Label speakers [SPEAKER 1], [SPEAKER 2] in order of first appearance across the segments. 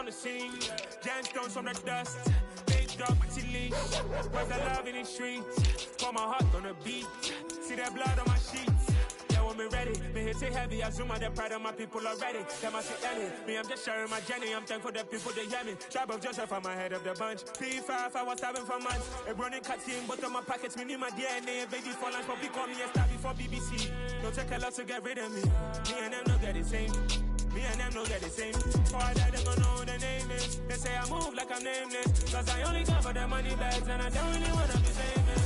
[SPEAKER 1] on the scene. Gemstones from the dust. Big dog, chili. Where's the love in the streets? Pour my heart on the beat. See that blood on my sheets. Yeah, when we ready, me hit it heavy. I zoom out the pride of my people already. Them I see Ellie. Me, I'm just sharing my journey. I'm thankful that people they hear me. Tribe of Joseph, I'm ahead of the bunch. P5, I was starving for months. A running cut team, but on my pockets, me need my DNA. Baby for lunch, but we call me a star before BBC. Don't take a lot to get rid of me. Me and them don't get the same. Me and them don't get the same. Before I die, they gon' know who the name is. They say I move like I'm nameless. Cause I only come for the money bags, and I don't really wanna be famous.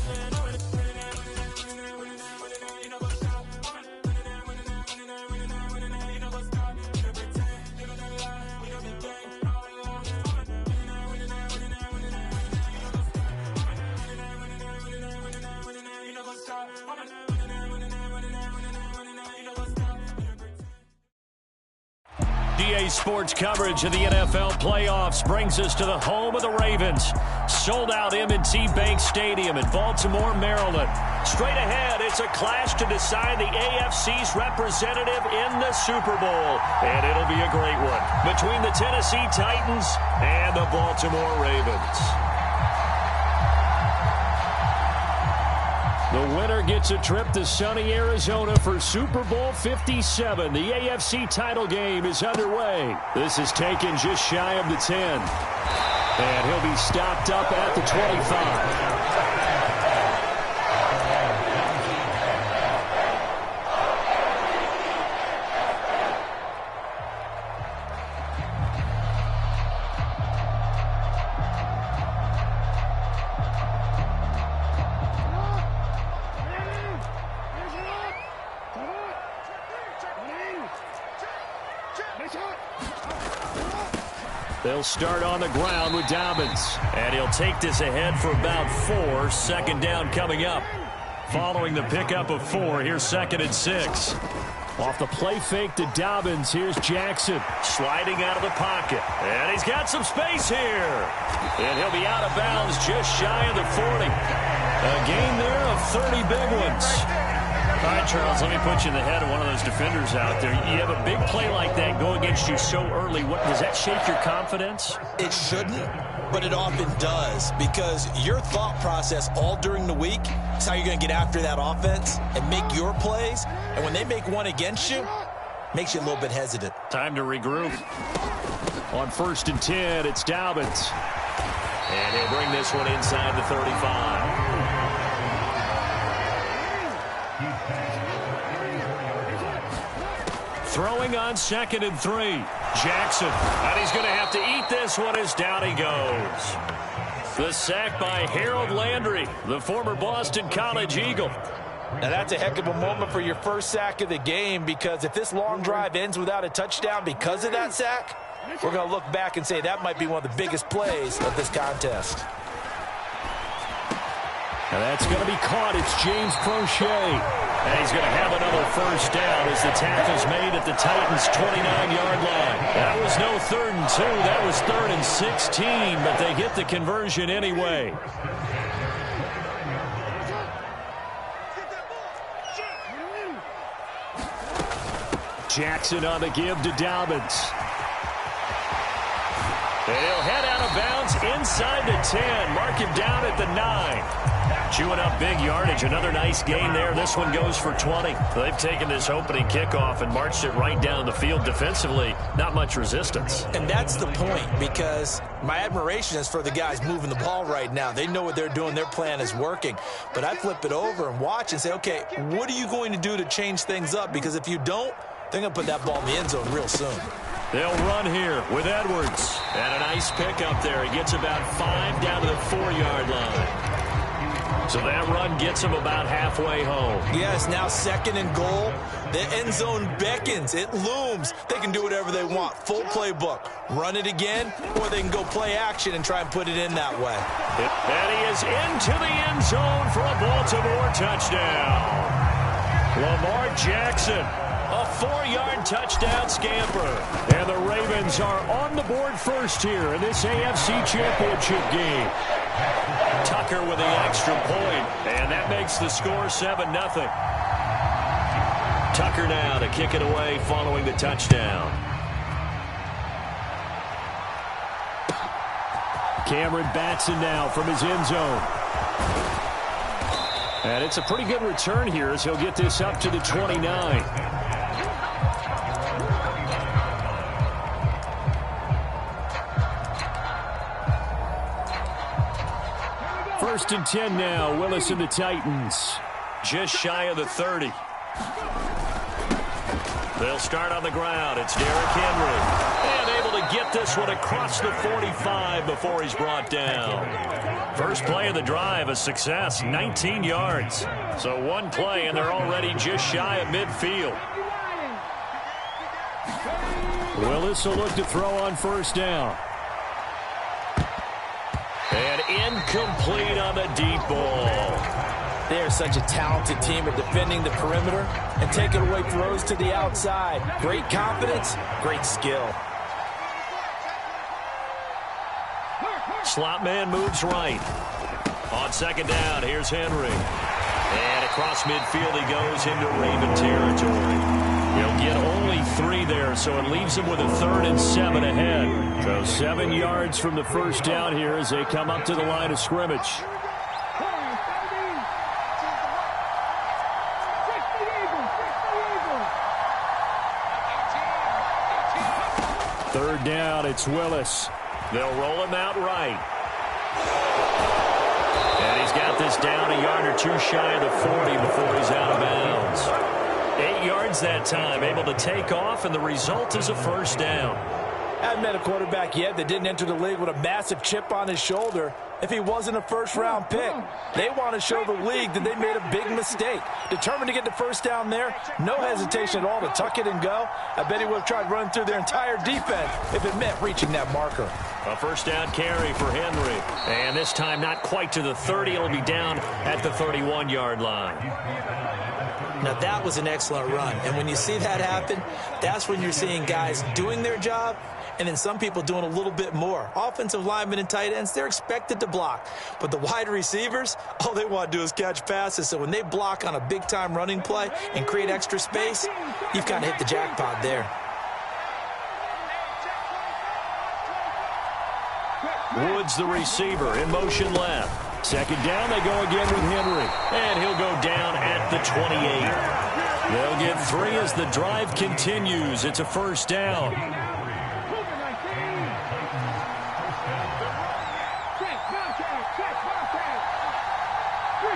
[SPEAKER 2] DA Sports coverage of the NFL playoffs brings us to the home of the Ravens. Sold out M&T Bank Stadium in Baltimore, Maryland. Straight ahead, it's a clash to decide the AFC's representative in the Super Bowl. And it'll be a great one between the Tennessee Titans and the Baltimore Ravens. The winner gets a trip to sunny Arizona for Super Bowl 57. The AFC title game is underway. This is taken just shy of the 10. And he'll be stopped up at the 25. They'll start on the ground with Dobbins. And he'll take this ahead for about 4. Second down coming up. Following the pickup of 4, here's 2nd and 6. Off the play fake to Dobbins, here's Jackson. Sliding out of the pocket. And he's got some space here. And he'll be out of bounds just shy of the 40. A gain there of 30 big ones. All right, Charles, let me put you in the head of one of those defenders out there. You have a big play like that go against you so early. Does that shake your confidence?
[SPEAKER 3] It shouldn't, but it often does, because your thought process all during the week is how you're going to get after that offense and make your plays. And when they make one against you, makes you a little bit hesitant.
[SPEAKER 2] Time to regroup. On 1st and 10, it's Dobbins. And he'll bring this one inside the 35. Throwing on 2nd and 3. Jackson. And he's going to have to eat this one as down he goes. The sack by Harold Landry, the former Boston College Eagle.
[SPEAKER 3] Now that's a heck of a moment for your first sack of the game, because if this long drive ends without a touchdown because of that sack, we're going to look back and say that might be one of the biggest plays of this contest.
[SPEAKER 2] And that's going to be caught. It's James Prochet. And he's going to have another first down as the tackle's made at the Titans' 29-yard line. That was no 3rd and 2. That was 3rd and 16, but they get the conversion anyway. Jackson on the give to Dobbins. And he'll head out of bounds inside the 10. Mark him down at the 9. Chewing up big yardage. Another nice gain there. This one goes for 20. They've taken this opening kickoff and marched it right down the field defensively. Not much resistance.
[SPEAKER 3] And that's the point, because my admiration is for the guys moving the ball right now. They know what they're doing. Their plan is working. But I flip it over and watch and say, okay, what are you going to do to change things up? Because if you don't, they're going to put that ball in the end zone real soon.
[SPEAKER 2] They'll run here with Edwards. And a nice pickup there. He gets about 5 down to the 4-yard line. So that run gets him about halfway home.
[SPEAKER 3] Yes, now 2nd and goal. The end zone beckons. It looms. They can do whatever they want. Full playbook. Run it again, or they can go play action and try and put it in that way.
[SPEAKER 2] And he is into the end zone for a Baltimore touchdown. Lamar Jackson, a 4-yard touchdown scamper. And the Ravens are on the board first here in this AFC Championship game. Tucker with the extra point, and that makes the score 7-0. Tucker now to kick it away following the touchdown. Cameron Batson now from his end zone. And it's a pretty good return here as he'll get this up to the 29. First and 10 now, Willis and the Titans. Just shy of the 30. They'll start on the ground. It's Derrick Henry. And able to get this one across the 45 before he's brought down. First play of the drive, a success, 19 yards. So one play, and they're already just shy of midfield. Willis will look to throw on first down. And incomplete on the deep ball.
[SPEAKER 3] They are such a talented team at defending the perimeter and taking away throws to the outside. Great confidence, great skill.
[SPEAKER 2] Slot man moves right. On second down, here's Henry. And across midfield he goes into Raven territory. He'll get only 3 there, so it leaves him with a 3rd and 7 ahead. So 7 yards from the first down here as they come up to the line of scrimmage. Third down, it's Willis. They'll roll him out right. And he's got this down a yard or 2 shy of the 40 before he's out of bounds. 8 yards that time, able to take off, and the result is a first down.
[SPEAKER 3] I haven't met a quarterback yet that didn't enter the league with a massive chip on his shoulder if he wasn't a first-round pick. They want to show the league that they made a big mistake. Determined to get the first down there, no hesitation at all to tuck it and go. I bet he would have tried running through their entire defense if it meant reaching that marker.
[SPEAKER 2] A first down carry for Henry. And this time not quite to the 30. It'll be down at the 31-yard line.
[SPEAKER 3] Now, that was an excellent run. And when you see that happen, that's when you're seeing guys doing their job and then some people doing a little bit more. Offensive linemen and tight ends, they're expected to block. But the wide receivers, all they want to do is catch passes. So when they block on a big-time running play and create extra space, you've kind of hit the jackpot there.
[SPEAKER 2] Woods, the receiver, in motion left. Second down, they go again with Henry. And he'll go down at the 28. They'll get 3 as the drive continues. It's a first down.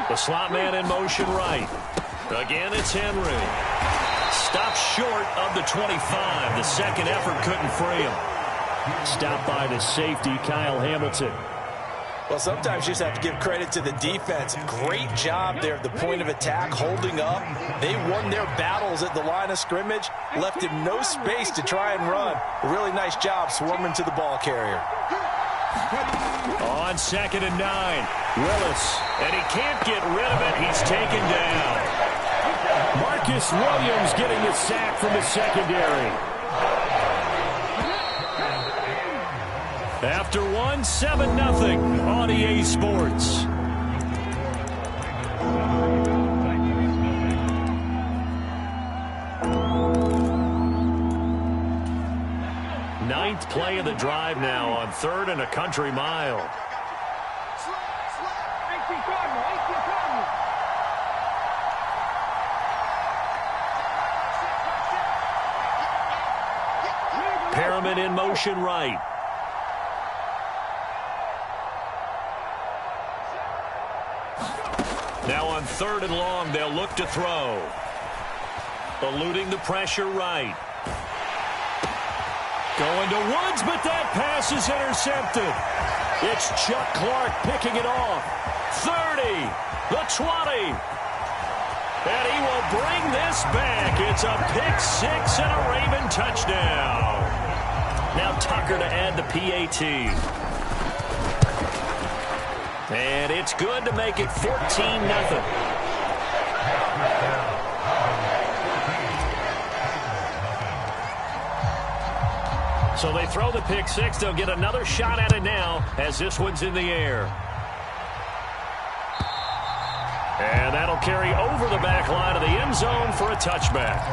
[SPEAKER 2] The slot man in motion right. Again, it's Henry. Stopped short of the 25. The second effort couldn't free him. Stopped by the safety, Kyle Hamilton.
[SPEAKER 3] Well, sometimes you just have to give credit to the defense. Great job there at the point of attack, holding up. They won their battles at the line of scrimmage, left him no space to try and run. A really nice job swarming to the ball carrier.
[SPEAKER 2] On 2nd and 9, Willis, and he can't get rid of it. He's taken down. Marcus Williams getting the sack from the secondary. After 7-0 on EA Sports. Ninth play of the drive now on 3rd and a country mile. Perriman in motion right. Now on 3rd and long, they'll look to throw. Eluding the pressure right. Going to Woods, but that pass is intercepted. It's Chuck Clark picking it off. 30, the 20. And he will bring this back. It's a pick-6 and a Raven touchdown. Now Tucker to add the PAT. And it's good to make it 14-0. So they throw the pick-6. They'll get another shot at it now as this one's in the air. And that'll carry over the back line of the end zone for a touchback.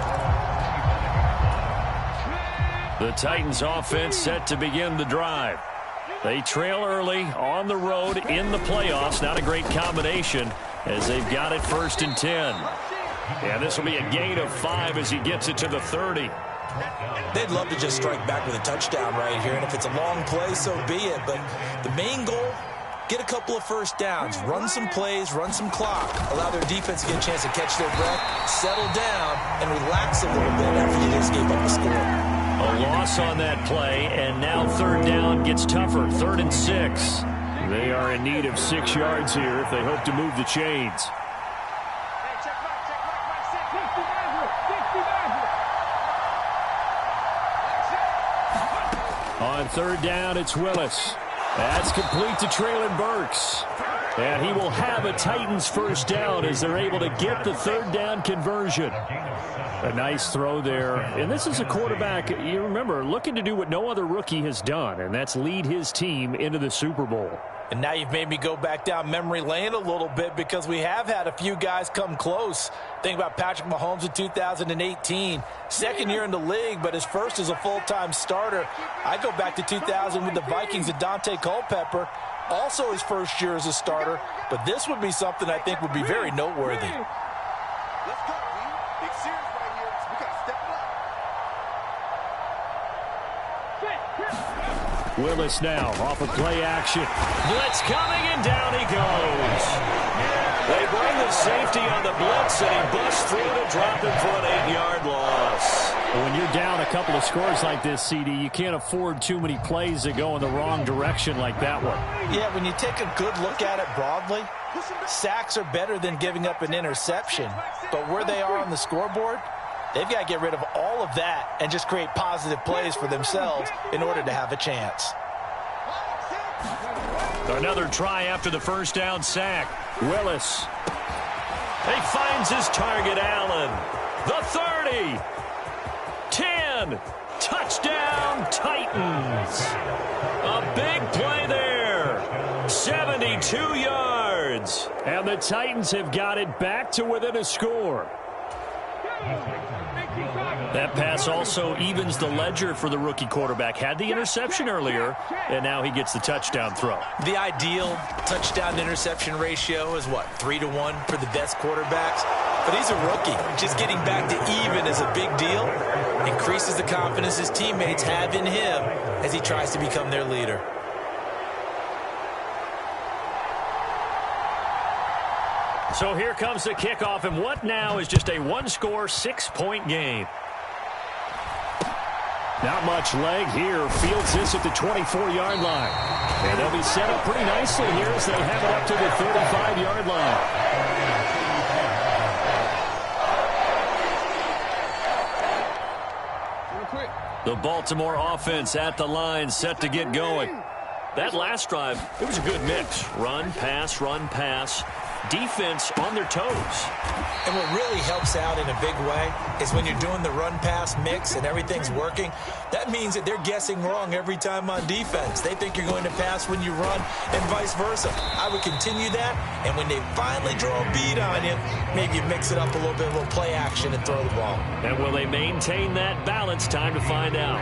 [SPEAKER 2] The Titans offense set to begin the drive. They trail early on the road in the playoffs. Not a great combination as they've got it 1st and 10. And this will be a gain of 5 as he gets it to the 30.
[SPEAKER 3] They'd love to just strike back with a touchdown right here, and if it's a long play, so be it. But the main goal, get a couple of first downs, run some plays, run some clock, allow their defense to get a chance to catch their breath, settle down, and relax a little bit after you just gave up a score.
[SPEAKER 2] A loss on that play, and now 3rd down gets tougher, 3rd and 6. They are in need of 6 yards here if they hope to move the chains. On 3rd down, it's Willis. That's complete to Treylon Burks. And he will have a Titans 1st down as they're able to get the 3rd down conversion. A nice throw there. And this is a quarterback, you remember, looking to do what no other rookie has done, and that's lead his team into the Super Bowl.
[SPEAKER 3] And now you've made me go back down memory lane a little bit because we have had a few guys come close. Think about Patrick Mahomes in 2018. 2nd year in the league, but his first as a full-time starter. I go back to 2000 with the Vikings and Dante Culpepper. Also his 1st year as a starter. But this would be something I think would be very noteworthy.
[SPEAKER 4] Let's go, D. Big series right here. We got to step up.
[SPEAKER 2] Willis now off of play action. Blitz coming, and down he goes. They bring the safety on the blitz, and he busts through to drop him for an 8-yard loss. When you're down a couple of scores like this, CD, you can't afford too many plays that go in the wrong direction like that one.
[SPEAKER 3] Yeah, when you take a good look at it broadly, sacks are better than giving up an interception. But where they are on the scoreboard, they've got to get rid of all of that and just create positive plays for themselves in order to have a chance.
[SPEAKER 2] Another try after the 1st down sack. Willis. He finds his target, Allen. The 30. 10. Touchdown, Titans. A big play there. 72 yards. And the Titans have got it back to within a score. That pass also evens the ledger for the rookie quarterback. Had the interception earlier, and now he gets the touchdown throw.
[SPEAKER 3] The ideal touchdown-interception ratio is, what, 3-to-1 for the best quarterbacks? But he's a rookie. Just getting back to even is a big deal. Increases the confidence his teammates have in him as he tries to become their leader.
[SPEAKER 2] So here comes the kickoff, and what now is just a 1-score, 6-point game. Not much leg here. Fields this at the 24-yard line. And they'll be set up pretty nicely here as they have it up to the 35-yard line. The Baltimore offense at the line, set to get going. That last drive, it was a good mix. Run, pass. Defense on their toes.
[SPEAKER 3] And what really helps out in a big way is when you're doing the run-pass mix and everything's working, that means that they're guessing wrong every time on defense. They think you're going to pass when you run and vice versa. I would continue that, and when they finally draw a bead on you, maybe you mix it up a little play action and throw the ball.
[SPEAKER 2] And will they maintain that balance? Time to find out.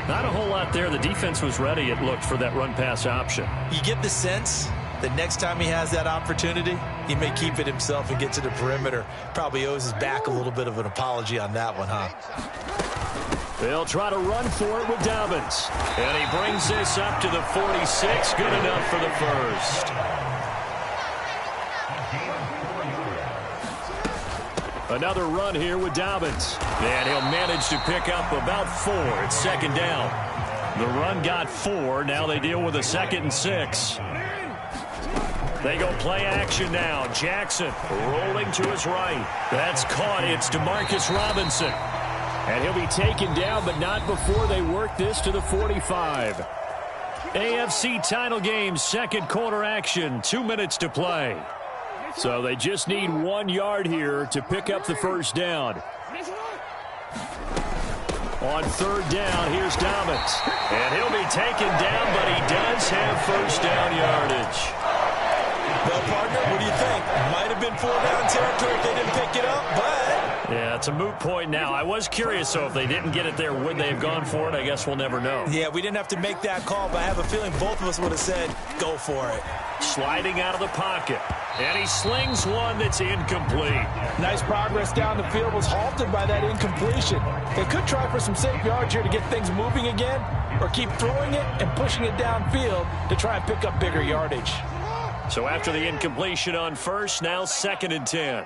[SPEAKER 2] Not a whole lot there. The defense was ready, it looked, for that run-pass option.
[SPEAKER 3] You get the sense the next time he has that opportunity, he may keep it himself and get to the perimeter. Probably owes his back a little bit of an apology on that one, huh?
[SPEAKER 2] They'll try to run for it with Dobbins. And he brings this up to the 46. Good enough for the first. Another run here with Dobbins. And he'll manage to pick up about 4. It's 2nd down. The run got 4. Now they deal with a 2nd and 6. They go play action now. Jackson rolling to his right. That's caught. It's Demarcus Robinson. And he'll be taken down, but not before they work this to the 45. AFC title game, 2nd quarter action. 2 minutes to play. So they just need 1 yard here to pick up the 1st down. On 3rd down, here's Dobbins. And he'll be taken down, but he does have 1st down yardage.
[SPEAKER 3] Well, partner, what do you think? Might have been 4-down territory if they didn't pick it up, but
[SPEAKER 2] Yeah, it's a moot point now. I was curious, so if they didn't get it there, would they have gone for it? I guess we'll never know.
[SPEAKER 3] Yeah, we didn't have to make that call, but I have a feeling both of us would have said, go for it.
[SPEAKER 2] Sliding out of the pocket. And he slings one that's incomplete.
[SPEAKER 3] Nice progress down the field, was halted by that incompletion. They could try for some safe yards here to get things moving again, or keep throwing it and pushing it downfield to try and pick up bigger yardage.
[SPEAKER 2] So after the incompletion on first, now 2nd and 10.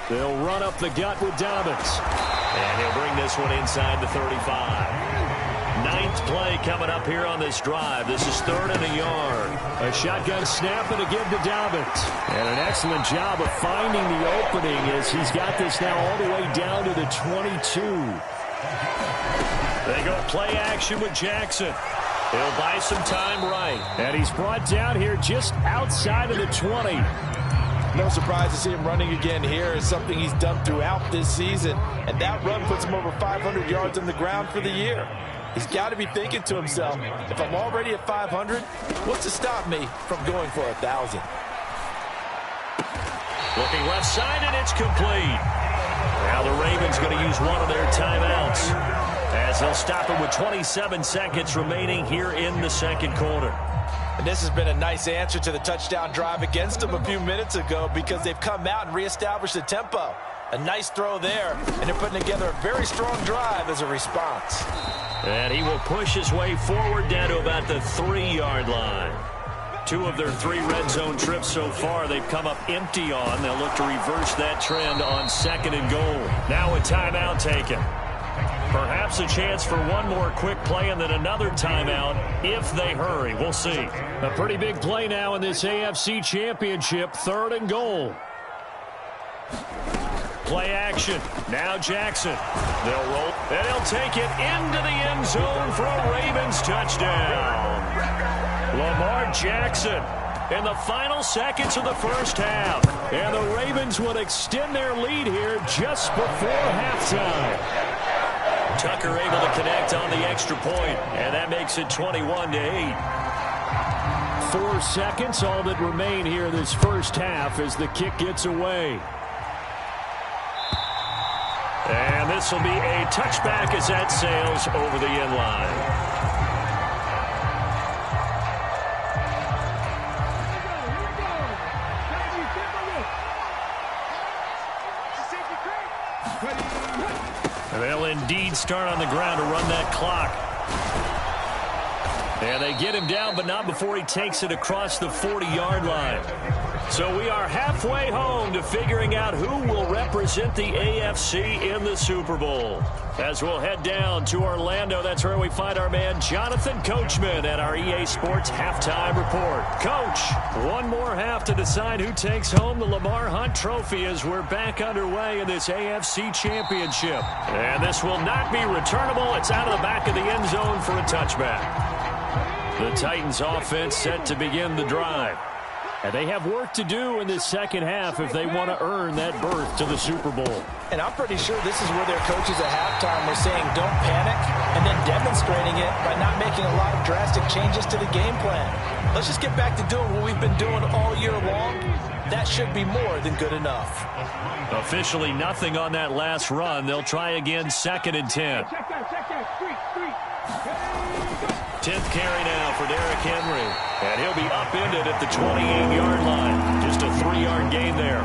[SPEAKER 2] They'll run up the gut with Dobbins. And he'll bring this one inside the 35. 9th play coming up here on this drive. This is 3rd and a yard. A shotgun snap and a give to Dobbins. And an excellent job of finding the opening as he's got this now all the way down to the 22. They go play action with Jackson. He'll buy some time right. And he's brought down here just outside of the 20.
[SPEAKER 3] No surprise to see him running again here. Is something he's done throughout this season. And that run puts him over 500 yards on the ground for the year. He's got to be thinking to himself, if I'm already at 500, what's to stop me from going for 1,000?
[SPEAKER 2] Looking left side, and it's complete. Now the Ravens going to use one of their timeouts as they'll stop it with 27 seconds remaining here in the 2nd quarter.
[SPEAKER 3] And this has been a nice answer to the touchdown drive against them a few minutes ago because they've come out and reestablished the tempo. A nice throw there, and they're putting together a very strong drive as a response.
[SPEAKER 2] And he will push his way forward down to about the 3-yard line. 2 of their 3 red zone trips so far they've come up empty on. They'll look to reverse that trend on 2nd and goal. Now a timeout taken. Perhaps a chance for one more quick play and then another timeout if they hurry. We'll see. A pretty big play now in this AFC Championship. 3rd and goal. Play action. Now Jackson. They'll roll, and he'll take it into the end zone for a Ravens touchdown. Lamar Jackson in the final seconds of the first half. And the Ravens will extend their lead here just before halftime. Tucker able to connect on the extra point, and that makes it 21-8. 4 seconds, all that remain here this first half as the kick gets away. And this will be a touchback as that sails over the end line. And they'll indeed start on the ground to run that clock. And they get him down, but not before he takes it across the 40-yard line. So we are halfway home to figuring out who will represent the AFC in the Super Bowl. As we'll head down to Orlando, that's where we find our man Jonathan Coachman at our EA Sports Halftime Report. Coach, one more half to decide who takes home the Lamar Hunt Trophy as we're back underway in this AFC Championship. And this will not be returnable. It's out of the back of the end zone for a touchback. The Titans offense set to begin the drive. And they have work to do in this second half if they want to earn that berth to the Super Bowl.
[SPEAKER 3] And I'm pretty sure this is where their coaches at halftime were saying don't panic and then demonstrating it by not making a lot of drastic changes to the game plan. Let's just get back to doing what we've been doing all year long. That should be more than good enough.
[SPEAKER 2] Officially nothing on that last run. They'll try again 2nd and 10. 10th carry now for Derrick Henry. And he'll be upended at the 28-yard line. Just a 3-yard gain there.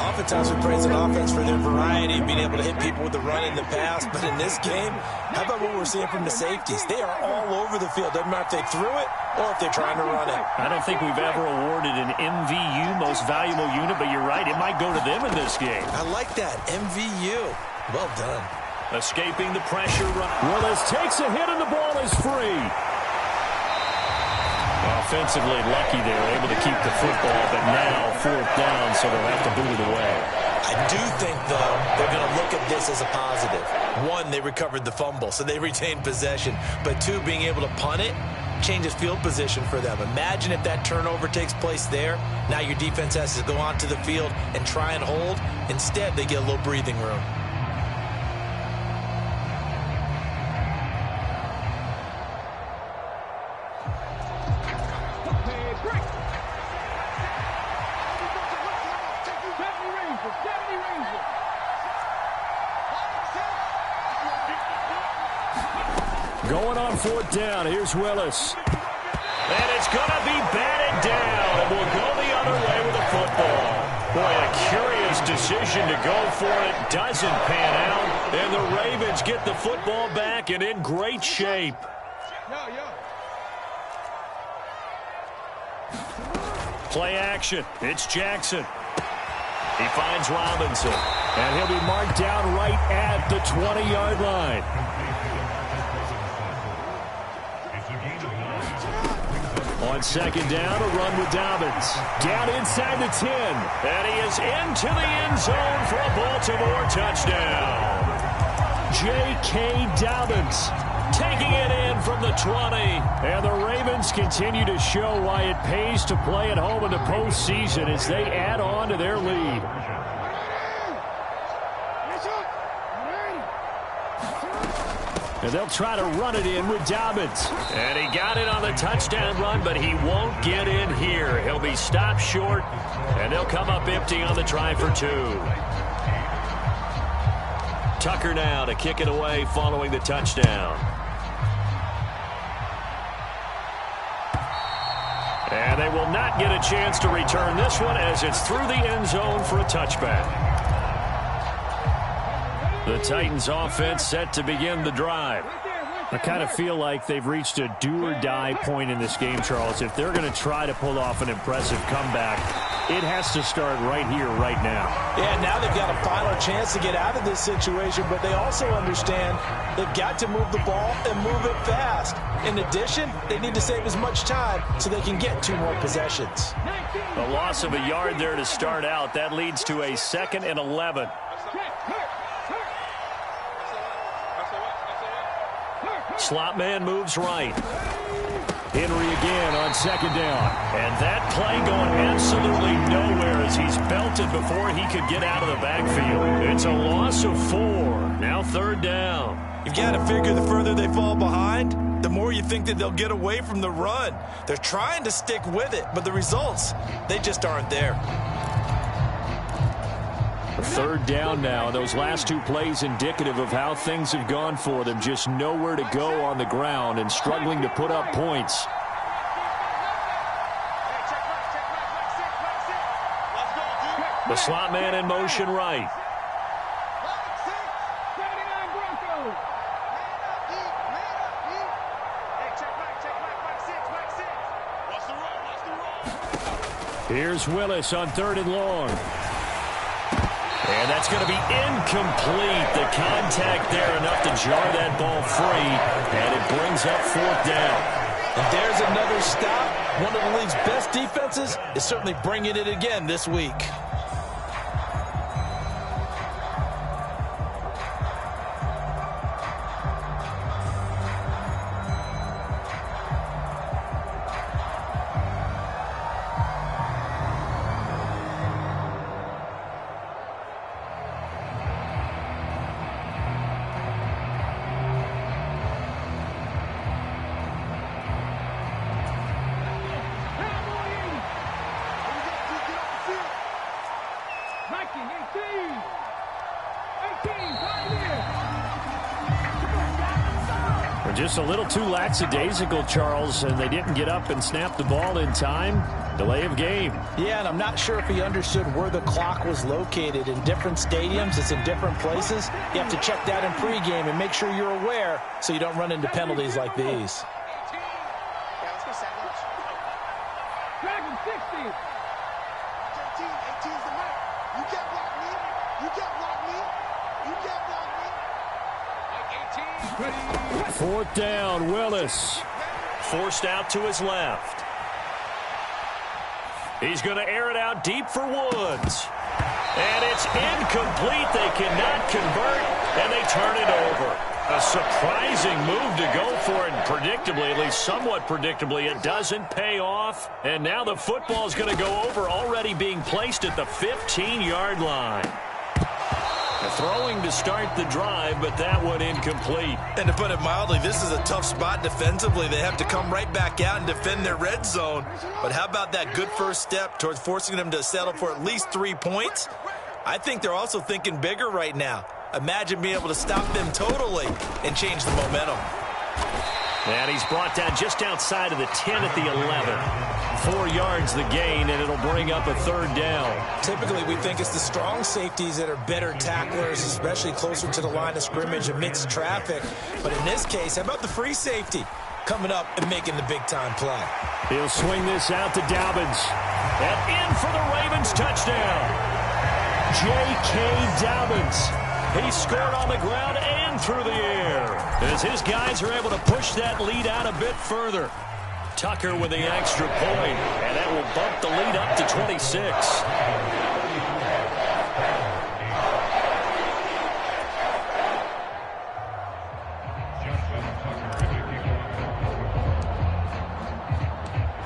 [SPEAKER 3] Oftentimes we praise an offense for their variety, being able to hit people with the run in the pass. But in this game, how about what we're seeing from the safeties? They are all over the field. Doesn't matter if they threw it or if they're trying to run it.
[SPEAKER 2] I don't think we've ever awarded an MVU, most valuable unit, but you're right, it might go to them in this game.
[SPEAKER 3] I like that, MVU. Well done.
[SPEAKER 2] Escaping the pressure run. Willis takes a hit and the ball is free. Offensively lucky they're able to keep the football, but now 4th down, so they'll have to boot it away.
[SPEAKER 3] I do think, though, they're going to look at this as a positive. 1, they recovered the fumble, so they retained possession. But 2, being able to punt it changes field position for them. Imagine if that turnover takes place there. Now your defense has to go onto the field and try and hold. Instead, they get a little breathing room.
[SPEAKER 2] Going on 4th down. Here's Willis. And it's going to be batted down. And we'll go the other way with the football. Boy, a curious decision to go for it. Doesn't pan out. And the Ravens get the football back and in great shape. Play action. It's Jackson. He finds Robinson. And he'll be marked down right at the 20-yard line. On 2nd down, a run with Dobbins. Down inside the 10. And he is into the end zone for a Baltimore touchdown. J.K. Dobbins taking it in from the 20. And the Ravens continue to show why it pays to play at home in the postseason as they add on to their lead. And they'll try to run it in with Dobbins. And he got it on the touchdown run, but he won't get in here. He'll be stopped short, and they'll come up empty on the try for 2. Tucker now to kick it away following the touchdown. And they will not get a chance to return this one as it's through the end zone for a touchback. The Titans offense set to begin the drive. I kind of feel like they've reached a do-or-die point in this game, Charles. If they're going to try to pull off an impressive comeback, it has to start right here, right now.
[SPEAKER 3] Yeah, now they've got a final chance to get out of this situation, but they also understand they've got to move the ball and move it fast. In addition, they need to save as much time so they can get 2 more possessions.
[SPEAKER 2] A loss of a yard there to start out. That leads to a 2nd and 11. Slot man moves right. Henry again on 2nd down. And that play going absolutely nowhere as he's belted before he could get out of the backfield. It's a loss of 4. Now 3rd down.
[SPEAKER 3] You've got to figure the further they fall behind, the more you think that they'll get away from the run. They're trying to stick with it, but the results, they just aren't there.
[SPEAKER 2] 3rd down now. Those last 2 plays indicative of how things have gone for them. Just nowhere to go on the ground and struggling to put up points. The slot man in motion right. Here's Willis on 3rd and long. And that's going to be incomplete. The contact there enough to jar that ball free. And it brings up 4th down.
[SPEAKER 3] And there's another stop. One of the league's best defenses is certainly bringing it again this week.
[SPEAKER 2] Just a little too lackadaisical, Charles, and they didn't get up and snap the ball in time. Delay of game.
[SPEAKER 3] Yeah, and I'm not sure if he understood where the clock was located. In different stadiums, it's in different places. You have to check that in pregame and make sure you're aware so you don't run into penalties like these.
[SPEAKER 5] Dragon 60. 18 is the mark. You can't block me. You can't block me. You can't block me.
[SPEAKER 2] 4th down, Willis. Forced out to his left. He's going to air it out deep for Woods. And it's incomplete. They cannot convert, and they turn it over. A surprising move to go for it, and predictably, at least somewhat predictably, it doesn't pay off. And now the football's going to go over, already being placed at the 15-yard line. Throwing to start the drive, but that one incomplete.
[SPEAKER 3] And to put it mildly, this is a tough spot defensively. They have to come right back out and defend their red zone. But how about that good first step towards forcing them to settle for at least 3 points? I think they're also thinking bigger right now. Imagine being able to stop them totally and change the momentum.
[SPEAKER 2] And he's brought down just outside of the 10 at the 11. 4 yards the gain, and it'll bring up a 3rd down.
[SPEAKER 3] Typically, we think it's the strong safeties that are better tacklers, especially closer to the line of scrimmage amidst traffic. But in this case, how about the free safety coming up and making the big-time play?
[SPEAKER 2] He'll swing this out to Dobbins. And in for the Ravens touchdown. J.K. Dobbins. He scored on the ground and through the air, as his guys are able to push that lead out a bit further. Tucker with the extra point, and that will bump the lead up to 26.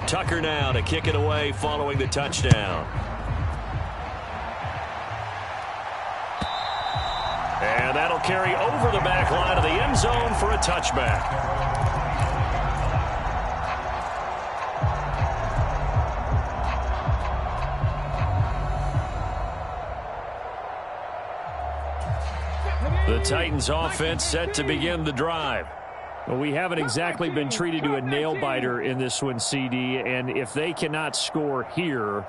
[SPEAKER 2] Tucker now to kick it away following the touchdown. And that'll carry over the back line of the end zone for a touchback. The Titans offense set to begin the drive. Well, we haven't exactly been treated to a nail-biter in this one, CD, and if they cannot score here,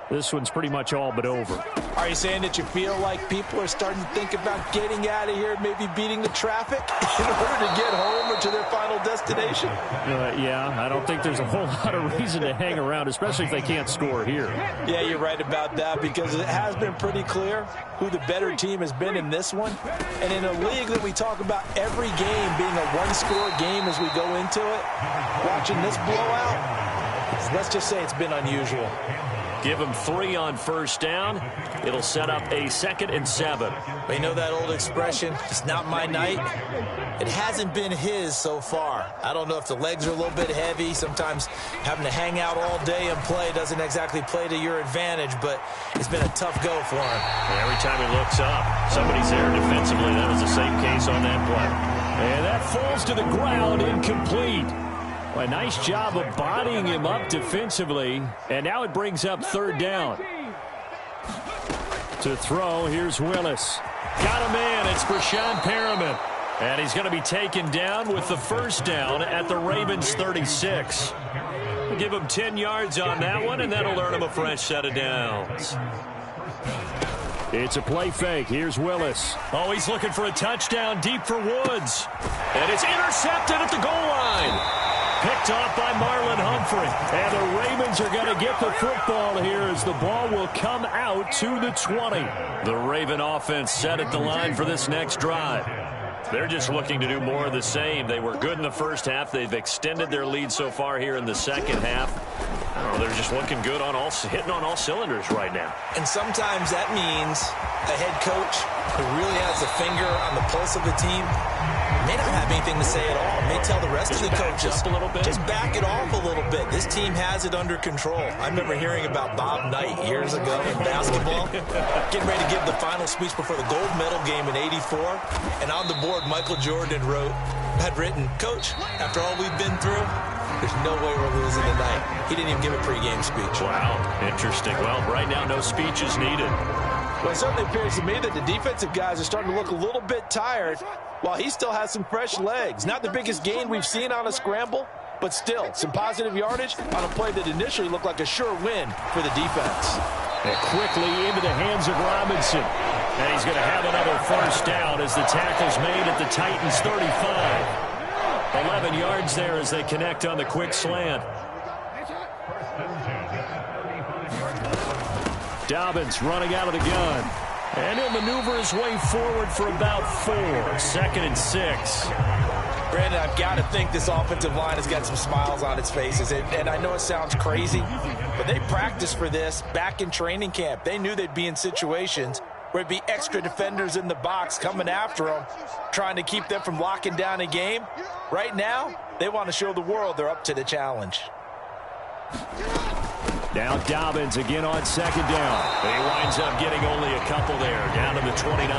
[SPEAKER 2] this one's pretty much all but over.
[SPEAKER 3] Are you saying that you feel like people are starting to think about getting out of here, maybe beating the traffic in order to get home or to their final destination?
[SPEAKER 2] Yeah, I don't think there's a whole lot of reason to hang around, especially if they can't score here.
[SPEAKER 3] Yeah, you're right about that, because it has been pretty clear who the better team has been in this one. And in a league that we talk about every game being a one-score game as we go into it, watching this blowout, let's just say it's been unusual.
[SPEAKER 2] Give him 3 on first down. It'll set up a 2nd and 7.
[SPEAKER 3] But you know that old expression, it's not my night? It hasn't been his so far. I don't know if the legs are a little bit heavy. Sometimes having to hang out all day and play doesn't exactly play to your advantage, but it's been a tough go for him.
[SPEAKER 2] Every time he looks up, somebody's there defensively. That was the same case on that play. And that falls to the ground, incomplete. Well, a nice job of bodying him up defensively, and now it brings up 3rd down. To throw, here's Willis. Got a man, it's Breshad Perriman. And he's going to be taken down with the 1st down at the Ravens 36. We'll give him 10 yards on that one, and that'll earn him a fresh set of downs. It's a play fake. Here's Willis. Oh, he's looking for a touchdown deep for Woods. And it's intercepted at the goal line. Picked off by Marlon Humphrey. And the Ravens are going to get the football here as the ball will come out to the 20. The Raven offense set at the line for this next drive. They're just looking to do more of the same. They were good in the first half. They've extended their lead so far here in the second half. I don't know, they're just looking good on hitting on all cylinders right now.
[SPEAKER 3] And sometimes that means a head coach who really has a finger on the pulse of the team may not have anything to say at all. May tell the rest of the coaches, just back it off a little bit. This team has it under control. I remember hearing about Bob Knight years ago in basketball, getting ready to give the final speech before the gold medal game in '84. And on the board, Michael Jordan had written, "Coach, after all we've been through, there's no way we're losing tonight." He didn't even give a pregame speech.
[SPEAKER 2] Wow, interesting. Well, right now, no speech is needed.
[SPEAKER 3] Well, it certainly appears to me that the defensive guys are starting to look a little bit tired while he still has some fresh legs. Not the biggest gain we've seen on a scramble, but still some positive yardage on a play that initially looked like a sure win for the defense.
[SPEAKER 2] And quickly into the hands of Robinson. And he's going to have another 1st down as the tackle's made at the Titans 35. 11 yards there as they connect on the quick slant. Dobbins running out of the gun. And he'll maneuver his way forward for about 4. 2nd and 6.
[SPEAKER 3] Brandon, I've got to think this offensive line has got some smiles on its faces. And I know it sounds crazy, but they practiced for this back in training camp. They knew they'd be in situations where it'd be extra defenders in the box coming after them, trying to keep them from locking down a game. Right now, they want to show the world they're up to the challenge.
[SPEAKER 2] Now Dobbins again on 2nd down. But he winds up getting only a couple there, down to the 29.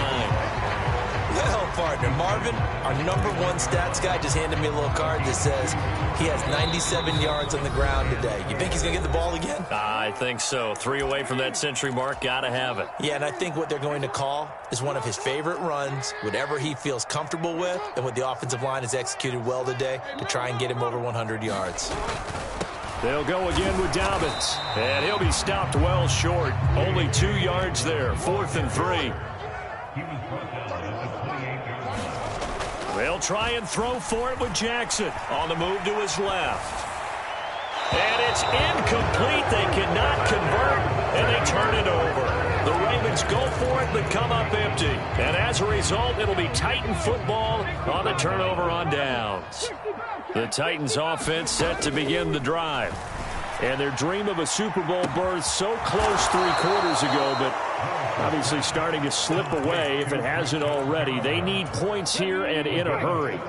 [SPEAKER 3] Well, partner. Marvin, our #1 stats guy, just handed me a little card that says he has 97 yards on the ground today. You think he's going to get the ball again?
[SPEAKER 2] I think so. 3 away from that century mark. Got to have it.
[SPEAKER 3] Yeah, and I think what they're going to call is one of his favorite runs, whatever he feels comfortable with, and what the offensive line has executed well today to try and get him over 100 yards.
[SPEAKER 2] They'll go again with Dobbins, and he'll be stopped well short. Only 2 yards there, 4th and 3. They'll try and throw for it with Jackson on the move to his left. And it's incomplete. They cannot convert, and they turn it over. The Ravens go for it, but come up empty. And as a result, it'll be Titan football on the turnover on downs. The Titans offense set to begin the drive. And their dream of a Super Bowl berth so close 3 quarters ago, but obviously starting to slip away if it hasn't already. They need points here and in a hurry.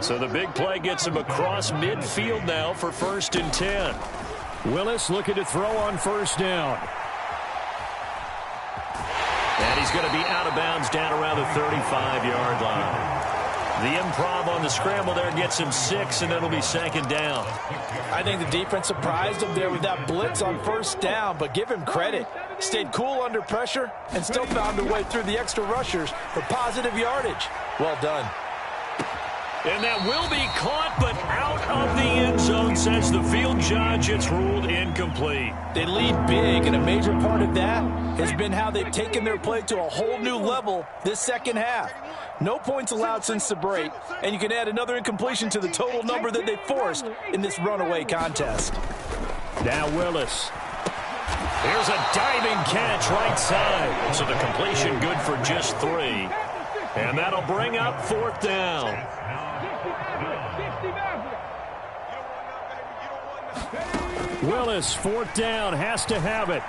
[SPEAKER 2] So the big play gets them across midfield now for 1st and 10. Willis looking to throw on 1st down. And he's going to be out of bounds down around the 35-yard line. The improv on the scramble there gets him 6, and it'll be 2nd down.
[SPEAKER 3] I think the defense surprised him there with that blitz on 1st down, but give him credit. Stayed cool under pressure and still found a way through the extra rushers for positive yardage. Well done.
[SPEAKER 2] And that will be caught, but out of the end zone, says the field judge. It's ruled incomplete.
[SPEAKER 3] They lead big, and a major part of that has been how they've taken their play to a whole new level this second half. No points allowed since the break, and you can add another incompletion to the total number that they forced in this runaway contest.
[SPEAKER 2] Now Willis. Here's a diving catch right side. So the completion good for just 3. And that'll bring up 4th down. Willis, 4th down, has to have it.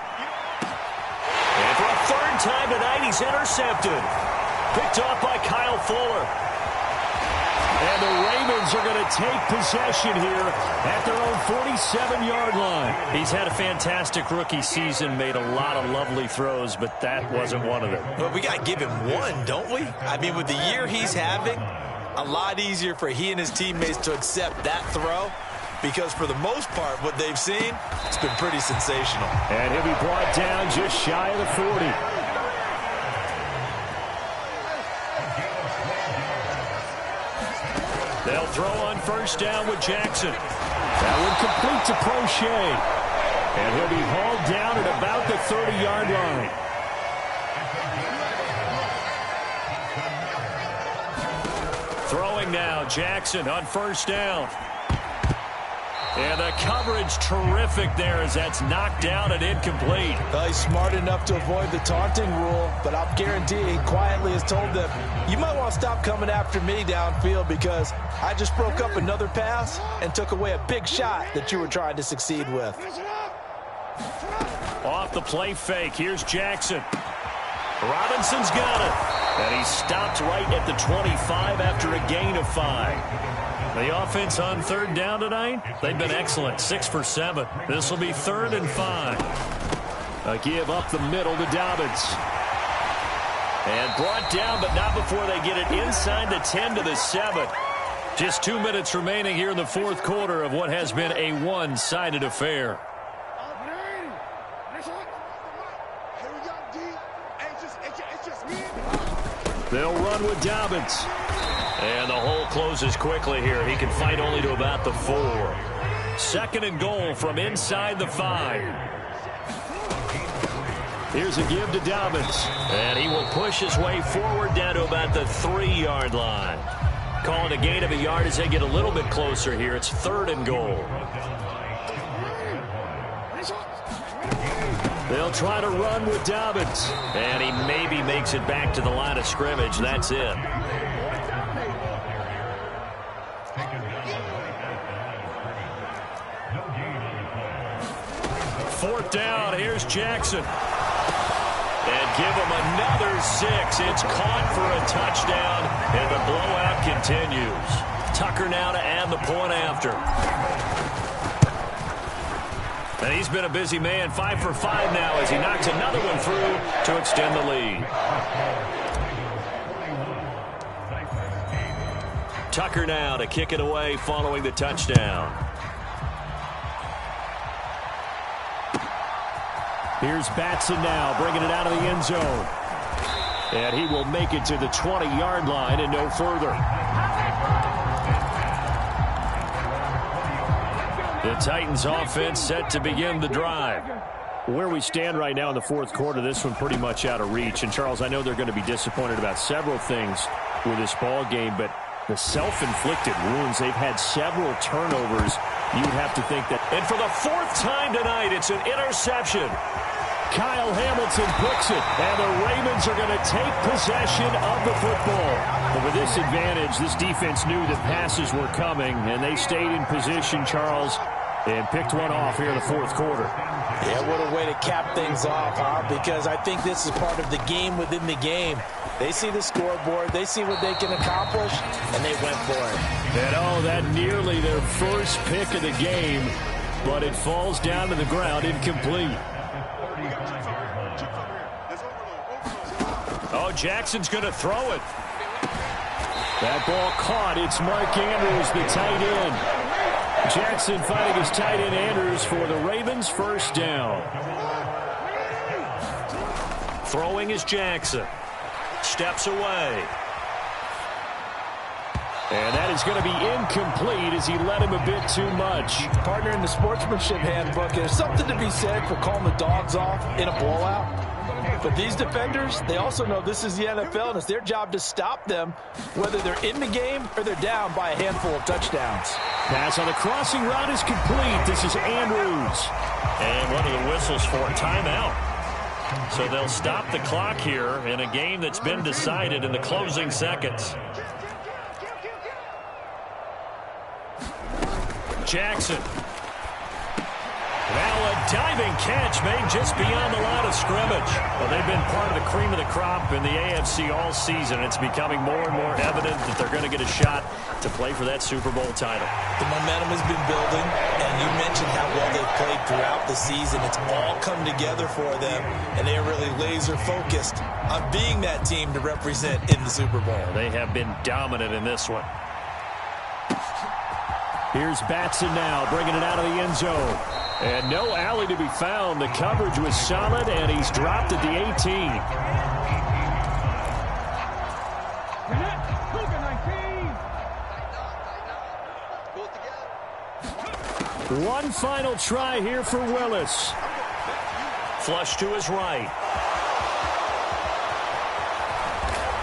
[SPEAKER 2] And for a 3rd time tonight, he's intercepted. Picked off by Kyle Fuller. And the Ravens are going to take possession here at their own 47-yard line. He's had a fantastic rookie season, made a lot of lovely throws, but that wasn't one of them.
[SPEAKER 3] But we got to give him one, don't we? I mean, with the year he's having, a lot easier for he and his teammates to accept that throw, because for the most part, what they've seen, it's been pretty sensational.
[SPEAKER 2] And he'll be brought down just shy of the 40. They'll throw on 1st down with Jackson. That one complete to Crochet. And he'll be hauled down at about the 30-yard line. Throwing now, Jackson on 1st down. And the coverage terrific there as that's knocked down and incomplete.
[SPEAKER 3] Well, he's smart enough to avoid the taunting rule, but I'll guarantee he quietly has told them, you might want to stop coming after me downfield because I just broke up another pass and took away a big shot that you were trying to succeed with.
[SPEAKER 2] Off the play fake, here's Jackson. Robinson's got it. And he's stopped right at the 25 after a gain of 5. The offense on 3rd down tonight, they've been excellent, 6 for 7. This will be 3rd and 5. A give up the middle to Dobbins. And brought down, but not before they get it inside the 10 to the 7. Just 2 minutes remaining here in the 4th quarter of what has been a one-sided affair. They'll run with Dobbins. And the hole closes quickly here. He can fight only to about the 4. 2nd and goal from inside the 5. Here's a give to Dobbins. And he will push his way forward down to about the 3-yard line. Calling a gain of a yard as they get a little bit closer here. It's 3rd and goal. They'll try to run with Dobbins. And he maybe makes it back to the line of scrimmage. That's it. 4th down. Here's Jackson. And give him another 6. It's caught for a touchdown, and the blowout continues. Tucker now to add the point after. And he's been a busy man, 5 for 5 now as he knocks another one through to extend the lead. Tucker now to kick it away following the touchdown.
[SPEAKER 6] Here's Batson now, bringing it out of the end zone. And he will make it to the 20-yard line and no further.
[SPEAKER 2] The Titans offense set to begin the drive.
[SPEAKER 6] Where we stand right now in the fourth quarter, this one pretty much out of reach. And, Charles, I know they're going to be disappointed about several things with this ball game, but the self-inflicted wounds, they've had several turnovers. You'd have to think that.
[SPEAKER 2] And for the fourth time tonight, it's an interception.
[SPEAKER 6] Kyle Hamilton picks it, and the Ravens are going to take possession of the football. But with this advantage, this defense knew that passes were coming, and they stayed in position, Charles, and picked one off here in the fourth quarter.
[SPEAKER 3] Yeah, what a way to cap things off, huh? Because I think this is part of the game within the game. They see the scoreboard, they see what they can accomplish, and they went for it.
[SPEAKER 6] And that nearly their first pick of the game, but it falls down to the ground incomplete.
[SPEAKER 2] Oh, Jackson's going to throw it.
[SPEAKER 6] That ball caught. It's Mark Andrews, the tight end. Jackson fighting his tight end Andrews for the Ravens' first down.
[SPEAKER 2] Throwing is Jackson. Steps away.
[SPEAKER 6] And that is going to be incomplete as he led him a bit too much.
[SPEAKER 3] Partner, in the sportsmanship handbook, there's something to be said for calling the dogs off in a blowout. But these defenders, they also know this is the NFL, and it's their job to stop them, whether they're in the game or they're down by a handful of touchdowns.
[SPEAKER 6] Pass on the crossing route is complete. This is Andrews.
[SPEAKER 2] And one of the whistles for a timeout. So they'll stop the clock here in a game that's been decided in the closing seconds. Jackson. Now a diving catch made just beyond the line of scrimmage. Well, they've been part of the cream of the crop in the AFC all season. It's becoming more and more evident that they're going to get a shot to play for that Super Bowl title.
[SPEAKER 3] The momentum has been building, and you mentioned how well they've played throughout the season. It's all come together for them, and they are really laser-focused on being that team to represent in the Super Bowl.
[SPEAKER 2] They have been dominant in this one.
[SPEAKER 6] Here's Batson now, bringing it out of the end zone. And no alley to be found. The coverage was solid, and he's dropped at the 18. One final try here for Willis.
[SPEAKER 2] Flush to his right.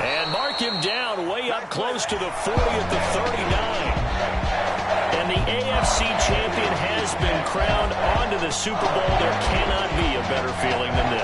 [SPEAKER 2] And mark him down way up close to the 40 at the 39. And the AFC champion has been crowned onto the Super Bowl. There cannot be a better feeling than this.